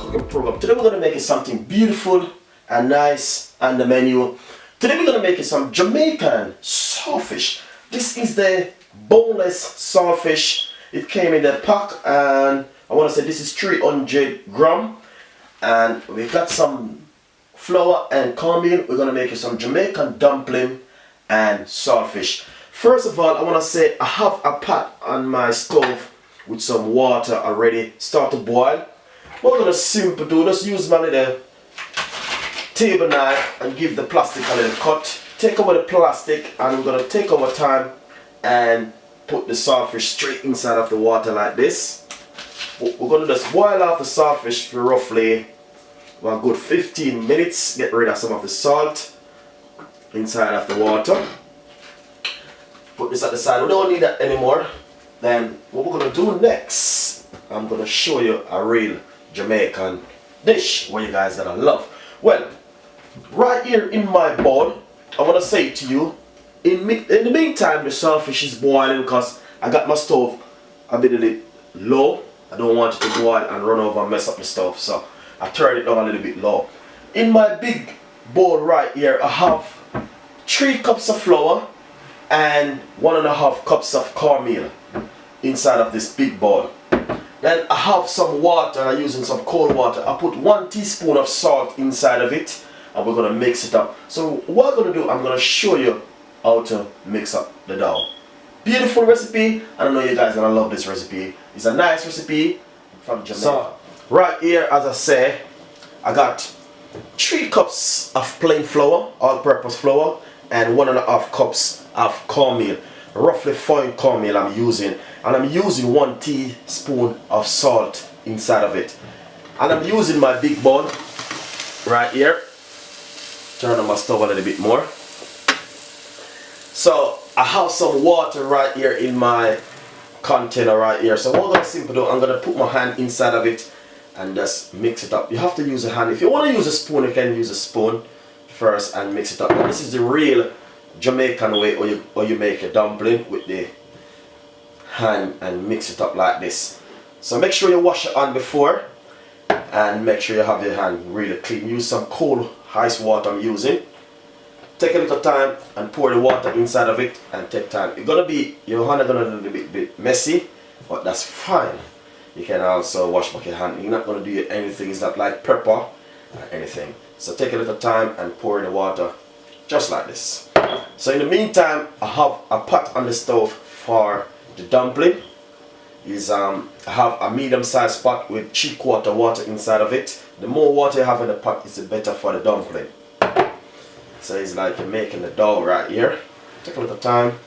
cooking program. Today we're going to make it something beautiful and nice on the menu. Today we're going to make it some Jamaican saltfish. This is the boneless saltfish. It came in the pack, and I want to say this is 300 gram. And we got some flour and cornmeal. We're going to make it some Jamaican dumpling and saltfish. First of all, I want to say I have a pot on my stove with some water already start to boil. What we're going to simply do, just use my little table knife and give the plastic a little cut. Take away the plastic, and we're going to take our time and put the saltfish straight inside of the water like this. We're going to just boil off the saltfish for roughly a good 15 minutes. Get rid of some of the salt inside of the water. Put this at the side. We don't need that anymore. Then what we're going to do next, I'm going to show you a real Jamaican dish what you guys gonna love. Well, right here in my bowl, I want to say to you, in the meantime the saltfish is boiling because I got my stove a bit low. I don't want it to boil and run over and mess up the stove, so I turned it down a little bit low. In my big bowl right here, I have 3 cups of flour and 1.5 cups of cornmeal inside of this big bowl. Then I have some water. I'm using some cold water. I put 1 teaspoon of salt inside of it, and we're going to mix it up. So what I'm going to do, I'm going to show you how to mix up the dough. Beautiful recipe. I know you guys are going to love this recipe. It's a nice recipe from Jamaica. So right here, as I say, I got 3 cups of plain flour, all-purpose flour, and 1.5 cups of cornmeal. Roughly fine cornmeal I'm using, and I'm using 1 teaspoon of salt inside of it. And I'm using my big bowl right here. Turn on my stove a little bit more. So I have some water right here in my container right here. So what I'm going to simply do, I'm going to put my hand inside of it and just mix it up. You have to use a hand. If you want to use a spoon, you can use a spoon first and mix it up. Now, this is the real Jamaican way, or you make a dumpling with the hand and mix it up like this. So make sure you wash your hand before, and make sure you have your hand really clean. Use some cold ice water I'm using. Take a little time and pour the water inside of it, and take time. Your hand is gonna be a bit messy, but that's fine. You can also wash back your hand. You're not gonna do anything. It's not like pepper or anything. So take a little time and pour the water just like this. So in the meantime, I have a pot on the stove for the dumpling. I have a medium-sized pot with 3/4 water inside of it. The more water you have in the pot, is the better for the dumpling. So it's like you're making the dough right here. Take a little time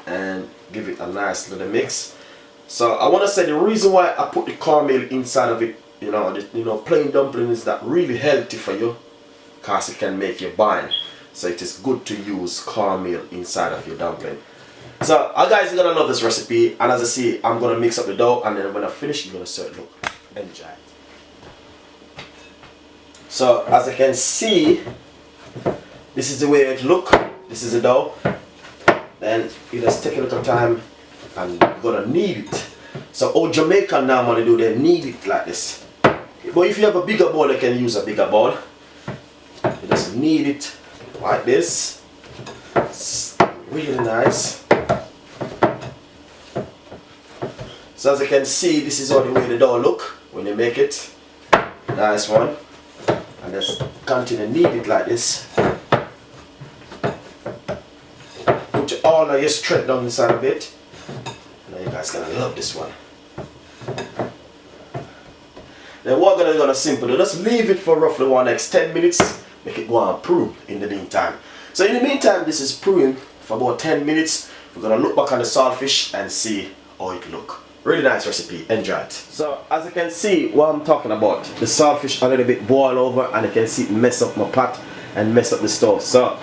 and give it a nice little mix. So I want to say the reason why I put the cornmeal inside of it, plain dumpling is that really healthy for you, because it can make you bind. So it is good to use cornmeal inside of your dumpling. So guys, you're gonna love this recipe, and as I see, I'm gonna mix up the dough, and then when I finish, you're gonna serve it. Look, enjoy. So as you can see, this is the way it look. This is the dough. Then you just take a little time, and you're gonna knead it. So how Jamaican normally do, they knead it like this. But if you have a bigger bowl, you can use a bigger bowl. You just knead it like this. It's really nice. So as you can see, this is how the way the dough look when you make it. Nice one. And just continue to knead it like this. Put all of your strength down inside of it. Now you guys gonna love this one. Then what we're gonna simply do, just leave it for roughly next 10 minutes. Make it go and prune in the meantime. So in the meantime, this is pruning for about 10 minutes. We're gonna look back on the saltfish and see how it look. Really nice recipe, enjoy it. So as you can see what I'm talking about, the saltfish a little bit boil over, and you can see it mess up my pot and mess up the stove. So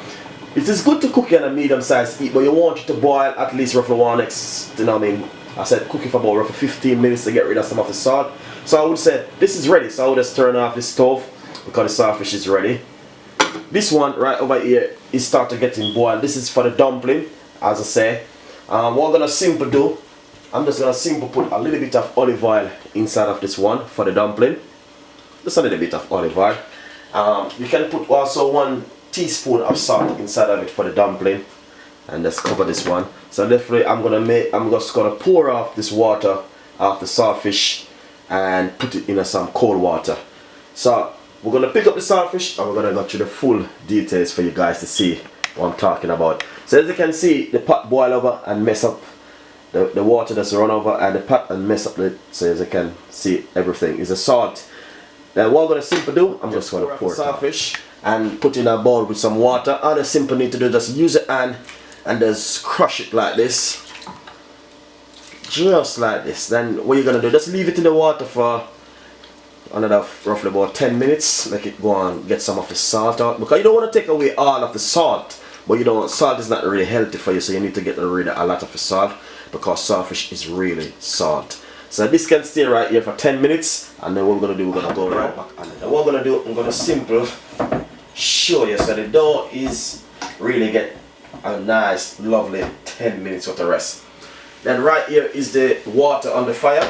it is good to cook it on a medium sized heat, but you want it to boil at least roughly I said cook it for about roughly 15 minutes to get rid of some of the salt. So I would say this is ready, so I would just turn off the stove because the saltfish is ready. This one right over here is started getting boiled. This is for the dumpling, as I say. What I'm gonna simply do, I'm just gonna simply put a little bit of olive oil inside of this one for the dumpling. Just a little bit of olive oil. You can put also 1 teaspoon of salt inside of it for the dumpling, and just cover this one. So definitely I'm just gonna pour off this water off the saltfish and put it in some cold water. So we're gonna pick up the saltfish and we're gonna go through the full details for you guys to see what I'm talking about. So as you can see, the pot boil over and mess up the water that's run over, and the pot and mess up the, so as you can see, everything is the salt. Then what I'm gonna simply do, I'm just gonna pour the saltfish and put in a bowl with some water. All the simple need to do, just use your hand and just crush it like this, just like this. Then what you're gonna do, just leave it in the water for another roughly about 10 minutes. Make it go and get some of the salt out, because you don't want to take away all of the salt, but you don't, salt is not really healthy for you, so you need to get rid of a lot of the salt, because saltfish is really salt. So this can stay right here for 10 minutes, and then what we're gonna do, we're gonna go right back on it. And what I'm gonna do, I'm gonna simply show you so the dough is really get a nice lovely 10 minutes worth of rest. Then right here is the water on the fire.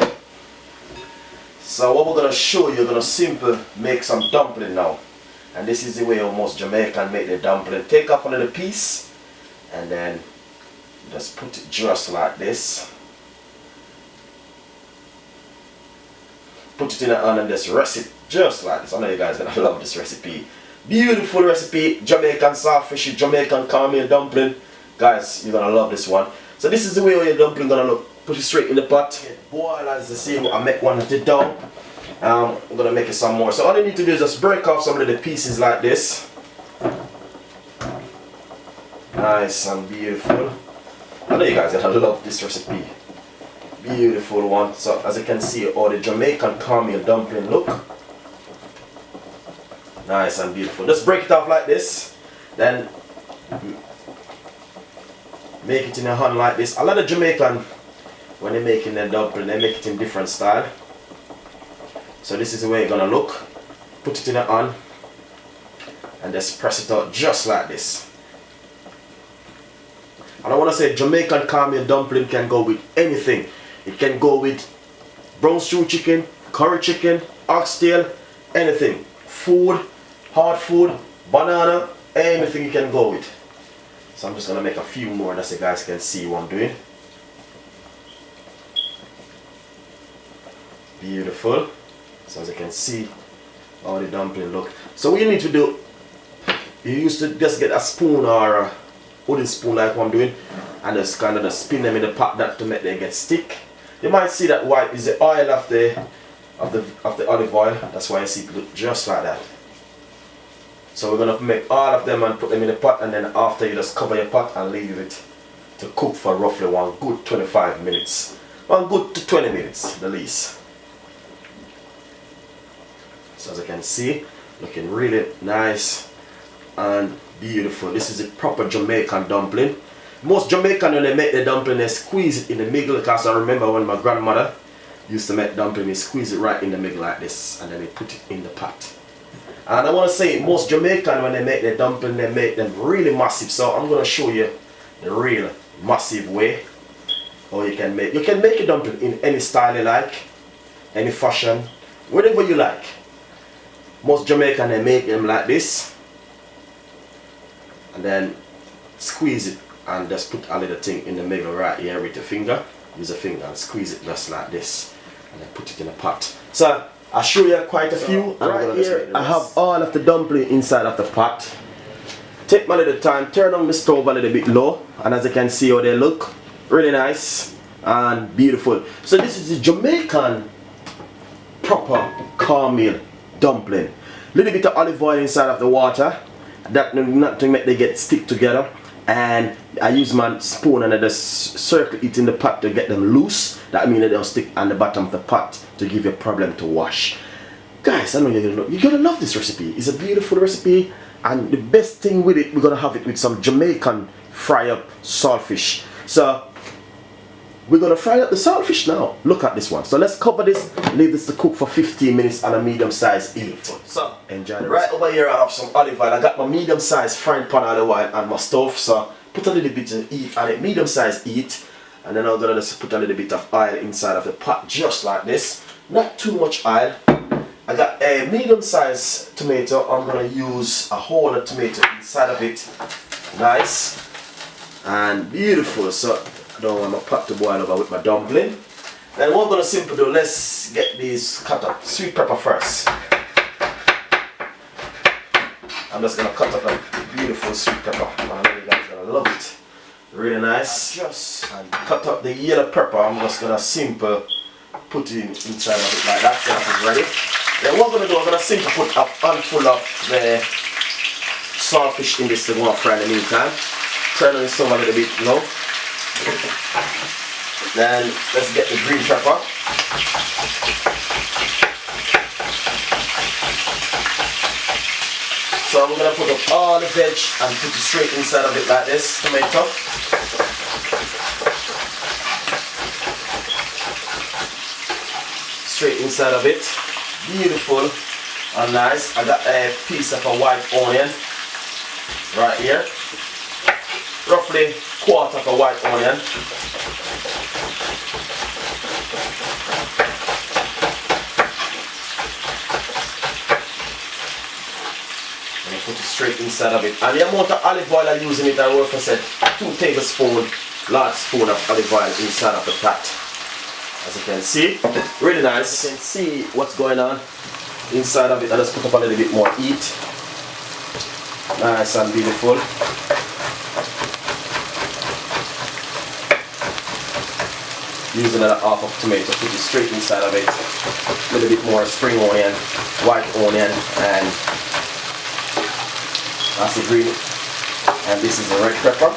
So what we're gonna show you, we're gonna simply make some dumpling now. And this is the way most Jamaican make the dumpling. Take off a little piece and then just put it just like this. Put it in the oven and just rest it just like this. I know you guys are gonna love this recipe. Beautiful recipe, Jamaican saltfish, Jamaican caramel dumpling. Guys, you're gonna love this one. So this is the way your dumpling gonna look. Put it straight in the pot. Boil as the same. I make one at the dough. I'm gonna make it some more. So all you need to do is just break off some of the pieces like this. Nice and beautiful. I know you guys are gonna love this recipe. Beautiful one. So as you can see, all the Jamaican caramel dumpling look nice and beautiful. Just break it off like this. Then make it in a hand like this. A lot of Jamaican, when they're making their dumpling, they make it in different style. So this is the way it's gonna look. Put it in a hand and just press it out just like this. And I want to say Jamaican caramel dumpling can go with anything. It can go with brown stew chicken, curry chicken, oxtail, anything. Food, hard food, banana, anything you can go with. So I'm just gonna make a few more so you guys can see what I'm doing. Beautiful. So as you can see how the dumpling look. So what you need to do, you used to just get a spoon or a wooden spoon like what I'm doing, and just kind of just spin them in the pot that to make them get stick. You might see that white is the oil of the olive oil. That's why you see it look just like that. So we're gonna make all of them and put them in the pot, and then after you just cover your pot and leave it to cook for roughly one good 25 minutes. One good to 20 minutes the least. So as you can see, looking really nice and beautiful. This is a proper Jamaican dumpling. Most Jamaican, when they make the dumpling, they squeeze it in the middle, because I remember when my grandmother used to make dumpling, they squeeze it right in the middle like this, and then they put it in the pot. And I want to say, most Jamaican, when they make their dumpling, they make them really massive. So I'm going to show you the real massive way how you can make. You can make a dumpling in any style you like, any fashion, whatever you like. Most Jamaican, they make them like this, and then squeeze it and just put a little thing in the middle right here with your finger. Use a finger and squeeze it just like this, and then put it in a pot. So I'll show you quite a few. Right here I have all of the dumpling inside of the pot. Take my little time, turn on the stove a little bit low, and as you can see how they look, really nice and beautiful. So this is the Jamaican proper caramel dumpling. Little bit of olive oil inside of the water, that not to make they get stick together, and I use my spoon and I just circle it in the pot to get them loose. That means they don't stick on the bottom of the pot to give you a problem to wash. Guys, I know you're gonna love this recipe. It's a beautiful recipe, and the best thing with it, we're gonna have it with some Jamaican fry up saltfish. So we're gonna fry up the saltfish now. Look at this one. So let's cover this, leave this to cook for 15 minutes on a medium-sized heat. So enjoy the recipe. Right over here I have some olive oil. I got my medium-sized frying pan olive oil on my stove. So put a little bit of heat on it, medium-sized heat. And then I'm gonna just put a little bit of oil inside of the pot, just like this. Not too much oil. I got a medium-sized tomato. I'm gonna use a whole tomato inside of it. Nice and beautiful. So I don't want my pot to boil over with my dumpling. Then what I'm gonna simply do, let's get these cut up. Sweet pepper first. I'm just gonna cut up a beautiful sweet pepper. I know you guys are gonna love it. Really nice. Just cut up the yellow pepper. I'm just gonna simple put it inside of it like that. So that is ready. Then what I'm gonna do, I'm gonna simply put a handful of the saltfish in this to go and fry in the meantime. Turn on the stove a little bit low. Then let's get the green pepper. So I'm going to put up all the veg and put it straight inside of it like this, tomato. Straight inside of it. Beautiful and nice. I got a piece of a white onion right here. Roughly quarter of a white onion. Put it straight inside of it. And the amount of olive oil I'm using it, I work for said 2 tablespoons, large spoon of olive oil inside of the pot. As you can see, really nice. You can see what's going on inside of it. I just put up a little bit more heat. Nice and beautiful. Using another half of tomato, put it straight inside of it. A little bit more spring onion, white onion, and that's the green, and this is the red pepper.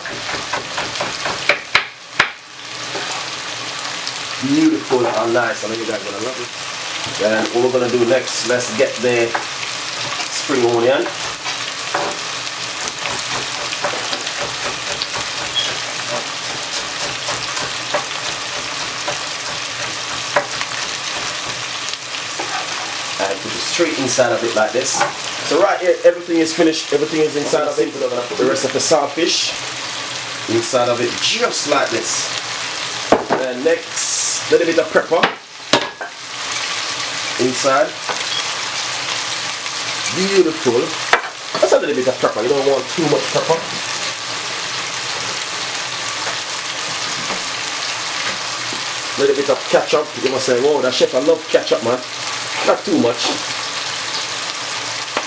Beautiful and nice. I know you guys are gonna love it. Then what we're gonna do next, let's get the spring onion. And put it straight inside of it like this. So right here, everything is finished, everything is inside of it. We're going to put the rest of the saltfish inside of it, just like this. Then next, a little bit of pepper inside. Beautiful. That's a little bit of pepper, you don't want too much pepper. A little bit of ketchup. You must say, whoa, that chef, I love ketchup, man. Not too much.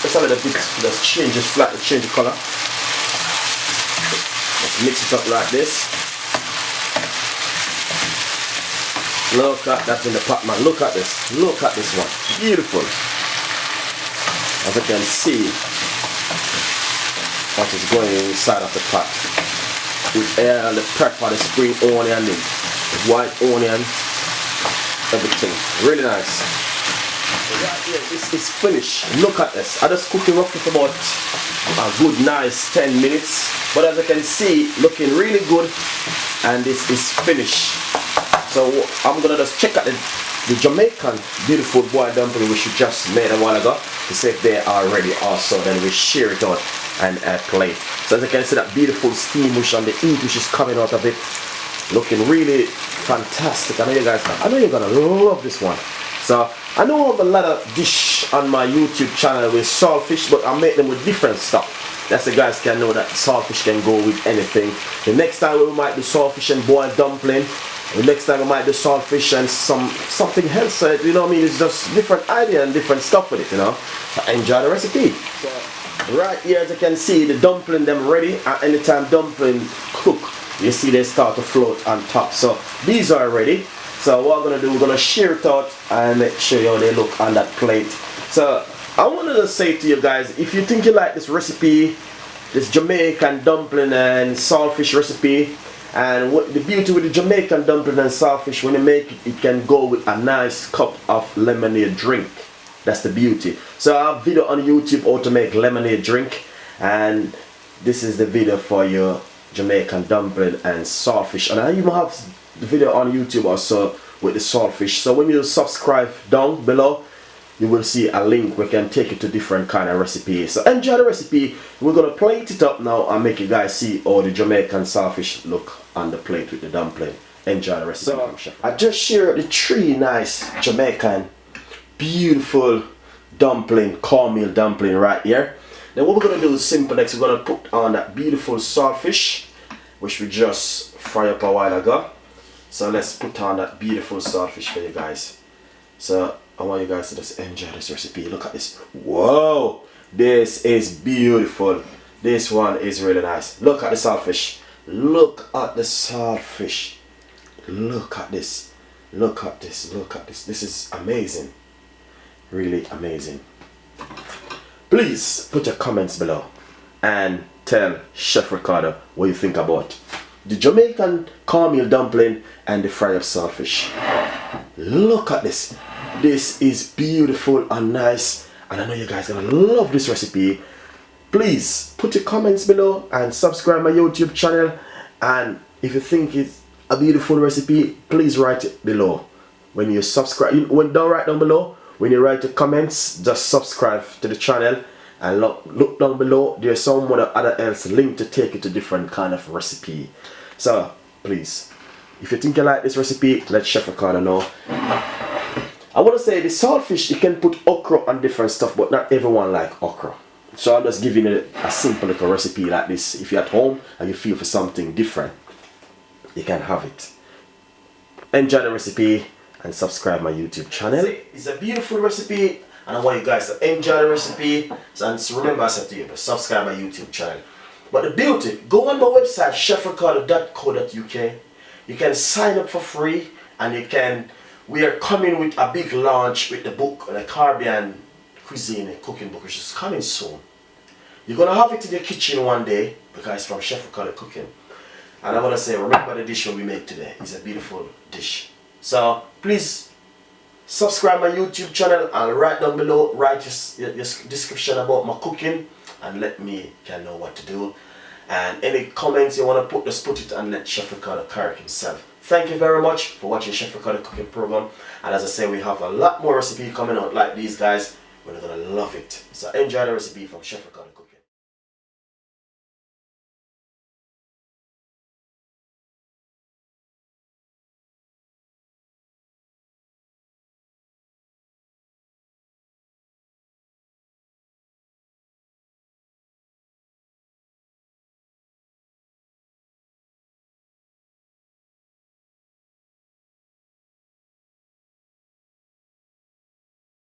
Just a little bit, just change it flat, change the color. Let's mix it up like this. Look at that in the pot, man. Look at this. Look at this one. Beautiful. As you can see, what is going inside of the pot. With the pepper, the spring onion, the white onion, everything. Really nice. Right here, this is finished. Look at this. I just cooked it roughly for about a good nice 10 minutes. But as you can see, looking really good. And this is finished. So I'm gonna just check out the Jamaican beautiful boiled dumpling which we just made a while ago to see if they are ready also. Then we share it out and a plate. So as you can see, that beautiful steam which and the heat which is coming out of it, looking really fantastic. I know you're gonna love this one. So I know I have a lot of dish on my YouTube channel with saltfish, but I make them with different stuff. That's the guys can know that saltfish can go with anything. The next time we might do saltfish and boiled dumpling. The next time we might do saltfish and something else. You know what I mean? It's just different idea and different stuff with it, you know. So enjoy the recipe. So, right here, as you can see, the dumpling them ready. And anytime dumpling cook, you see they start to float on top. So these are ready. So what I'm going to do, we're going to share it out and show you how they look on that plate. So I wanted to say to you guys, if you think you like this recipe, this Jamaican dumpling and saltfish recipe, and what the beauty with the Jamaican dumpling and saltfish, when you make it, it can go with a nice cup of lemonade drink. That's the beauty. So I have a video on YouTube how to make lemonade drink, and this is the video for your Jamaican dumpling and saltfish. And I even have the video on YouTube also with the saltfish. So when you subscribe down below, you will see a link where can take you to different kind of recipes. So enjoy the recipe. We're gonna plate it up now and make you guys see how the Jamaican saltfish look on the plate with the dumpling. enjoy the recipe from Chef. I just shared the 3 nice Jamaican beautiful dumpling, cornmeal dumpling right here. Then what we're gonna do is simple. Next, we're gonna put on that beautiful saltfish, which we just fry up a while ago. So let's put on that beautiful saltfish for you guys. So I want you guys to just enjoy this recipe. Look at this. Whoa, this is beautiful. This one is really nice. Look at the saltfish. Look at the saltfish. Look at this. Look at this. Look at this. This is amazing. Really amazing. Please put your comments below and tell Chef Ricardo what you think about the Jamaican cornmeal dumpling and the fried up saltfish. Look at this. This is beautiful and nice, and I know you guys are gonna love this recipe. Please put your comments below and subscribe my YouTube channel, and if you think it's a beautiful recipe, please write it below. When you subscribe, don't write down below. When you write the comments, just subscribe to the channel and look down below. There's some other else link to take you to different kind of recipe. So please, if you think you like this recipe, let Chef Ricardo know. I want to say the saltfish, you can put okra and different stuff, but not everyone like okra. So I'm just giving you a simple little recipe like this. If you're at home and you feel for something different, you can have it. Enjoy the recipe and subscribe my YouTube channel. It's a beautiful recipe, and I want you guys to enjoy the recipe. And remember, I said to you, subscribe my YouTube channel. But the beauty, go on my website, chefricardo.co.uk. You can sign up for free, and we are coming with a big launch with the book, the Caribbean Cuisine, a cooking book, which is coming soon. You're gonna have it in your kitchen one day because it's from Chef Ricardo Cooking. And I want to say, remember the dish we make today. It's a beautiful dish. So please subscribe my YouTube channel and write down below, write your description about my cooking and let me know what to do. And any comments you want to put, just put it and let Chef Ricardo correct himself. Thank you very much for watching Chef Ricardo Cooking Program. And as I say, we have a lot more recipe coming out like these guys. We're gonna love it. So enjoy the recipe from Chef Ricardo Cooking.